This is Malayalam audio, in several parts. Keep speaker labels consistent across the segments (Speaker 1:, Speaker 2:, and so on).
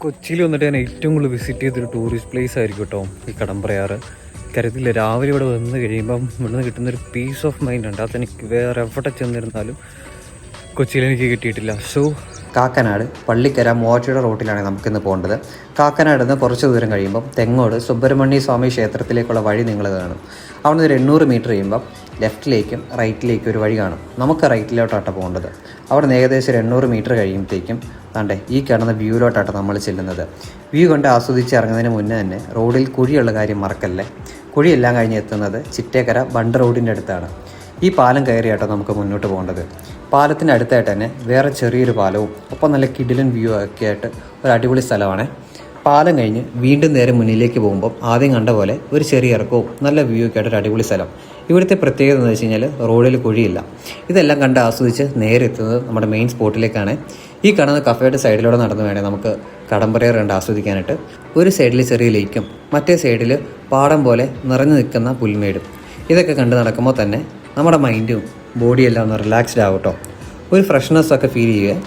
Speaker 1: കൊച്ചിയിൽ വന്നിട്ട് ഞാൻ ഏറ്റവും കൂടുതൽ വിസിറ്റ് ചെയ്തൊരു ടൂറിസ്റ്റ് പ്ലേസ് ആയിരിക്കും കേട്ടോ ഈ കടമ്പ്രയാറ്. കരുതില്ല, രാവിലെ ഇവിടെ വന്ന് കഴിയുമ്പം ഇവിടുന്ന് കിട്ടുന്നൊരു പീസ് ഓഫ് മൈൻഡ് ഉണ്ട്. അതെനിക്ക് വേറെ എവിടെ ചെന്നിരുന്നാലും കൊച്ചിയിൽ എനിക്ക് കിട്ടിയിട്ടില്ല. സോ
Speaker 2: കാക്കനാട് പള്ളിക്കര മൂവാറ്റുപുഴ റൂട്ടിലാണ് നമുക്കിന്ന് പോകേണ്ടത്. കാക്കനാട് നിന്ന് കുറച്ച് ദൂരം കഴിയുമ്പം തെങ്ങോട് സുബ്രഹ്മണ്യ സ്വാമി ക്ഷേത്രത്തിലേക്കുള്ള വഴി നിങ്ങൾ കാണും. അവിടെ നിന്ന് ഒരു 800 മീറ്റർ കഴിയുമ്പം ലെഫ്റ്റിലേക്കും റൈറ്റിലേക്കും ഒരു വഴി കാണും. നമുക്ക് റൈറ്റിലോട്ടാണ് പോകേണ്ടത്. അവിടെ നിന്ന് ഏകദേശം ഒരു 800 മീറ്റർ കഴിയുമ്പോഴത്തേക്കും താണ്ടേ ഈ കാണുന്ന വ്യൂവിലോട്ടാണ് നമ്മൾ ചെല്ലുന്നത്. വ്യൂ കണ്ട് ആസ്വദിച്ച് ഇറങ്ങുന്നതിന് മുന്നേ തന്നെ റോഡിൽ കുഴിയുള്ള കാര്യം മറക്കല്ലേ. കുഴിയെല്ലാം കഴിഞ്ഞ് എത്തുന്നത് ചിറ്റേക്കര ബണ്ട് റോഡിൻ്റെ അടുത്താണ്. ഈ പാലം കയറിയാട്ടോ നമുക്ക് മുന്നോട്ട് പോകേണ്ടത്. പാലത്തിൻ്റെ അടുത്തായിട്ട് തന്നെ വേറെ ചെറിയൊരു പാലവും ഒപ്പം നല്ല കിടിലൻ വ്യൂ ഒക്കെ ആയിട്ട് ഒരു അടിപൊളി സ്ഥലമാണ്. പാലം കഴിഞ്ഞ് വീണ്ടും നേരെ മുന്നിലേക്ക് പോകുമ്പോൾ ആദ്യം കണ്ട പോലെ ഒരു ചെറിയ ഇറക്കവും നല്ല വ്യൂ ഒക്കെ ആയിട്ട് ഒരു അടിപൊളി സ്ഥലം. ഇവിടുത്തെ പ്രത്യേകത എന്ന് വെച്ച് കഴിഞ്ഞാൽ റോഡിൽ കുഴിയില്ല. ഇതെല്ലാം കണ്ട് ആസ്വദിച്ച് നേരെ എത്തുന്നത് നമ്മുടെ മെയിൻ സ്പോട്ടിലേക്കാണ്. ഈ കാണുന്ന കഫേയുടെ സൈഡിലൂടെ നടന്ന് വേണേൽ നമുക്ക് കടമ്പ്രയാർ കണ്ട് ആസ്വദിക്കാനായിട്ട്. ഒരു സൈഡിൽ ചെറിയ ലേക്കും മറ്റേ സൈഡിൽ പാടം പോലെ നിറഞ്ഞു നിൽക്കുന്ന പുൽമേടും. ഇതൊക്കെ കണ്ട് നടക്കുമ്പോൾ തന്നെ നമ്മുടെ മൈൻഡും ബോഡിയെല്ലാം ഒന്ന് റിലാക്സ്ഡ് ആകട്ടോ. ഒരു ഫ്രഷ്നെസ്സൊക്കെ ഫീൽ ചെയ്യുക.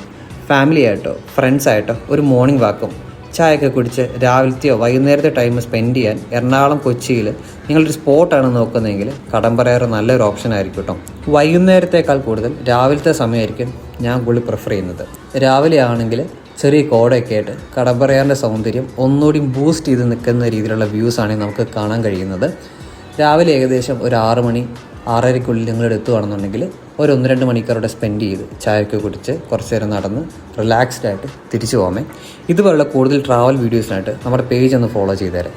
Speaker 2: ഫാമിലി ആയിട്ടോ ഫ്രണ്ട്സായിട്ടോ ഒരു മോർണിംഗ് വാക്കും ചായയൊക്കെ കുടിച്ച് രാവിലത്തെയോ വൈകുന്നേരത്തെ ടൈം സ്പെൻഡ് ചെയ്യാൻ എറണാകുളം കൊച്ചിയിൽ നിങ്ങളൊരു സ്പോട്ടാണ് നോക്കുന്നതെങ്കിൽ കടമ്പ്രയാർ നല്ലൊരു ഓപ്ഷൻ ആയിരിക്കും കേട്ടോ. വൈകുന്നേരത്തേക്കാൾ കൂടുതൽ രാവിലത്തെ സമയമായിരിക്കും ഞാൻ കൂടുതൽ പ്രിഫർ ചെയ്യുന്നത്. രാവിലെ ആണെങ്കിൽ ചെറിയ കോടയൊക്കെ ആയിട്ട് കടമ്പ്രയാറിൻ്റെ സൗന്ദര്യം ഒന്നുകൂടി ബൂസ്റ്റ് ചെയ്ത് നിൽക്കുന്ന രീതിയിലുള്ള വ്യൂസാണ് നമുക്ക് കാണാൻ കഴിയുന്നത്. രാവിലെ ഏകദേശം ഒരു 6 മണി 6:30 നിങ്ങൾ എത്തുകയാണെന്നുണ്ടെങ്കിൽ ഒരു 1-2 മണിക്കൂറോടെ സ്പെൻഡ് ചെയ്ത് ചായയൊക്കെ കുടിച്ച് കുറച്ച് നേരം നടന്ന് റിലാക്സ്ഡ് ആയിട്ട് തിരിച്ചു പോകാമേ. ഇതുപോലുള്ള കൂടുതൽ ട്രാവൽ വീഡിയോസിനായിട്ട് നമ്മുടെ പേജ് ഒന്ന് ഫോളോ ചെയ്തേരെ.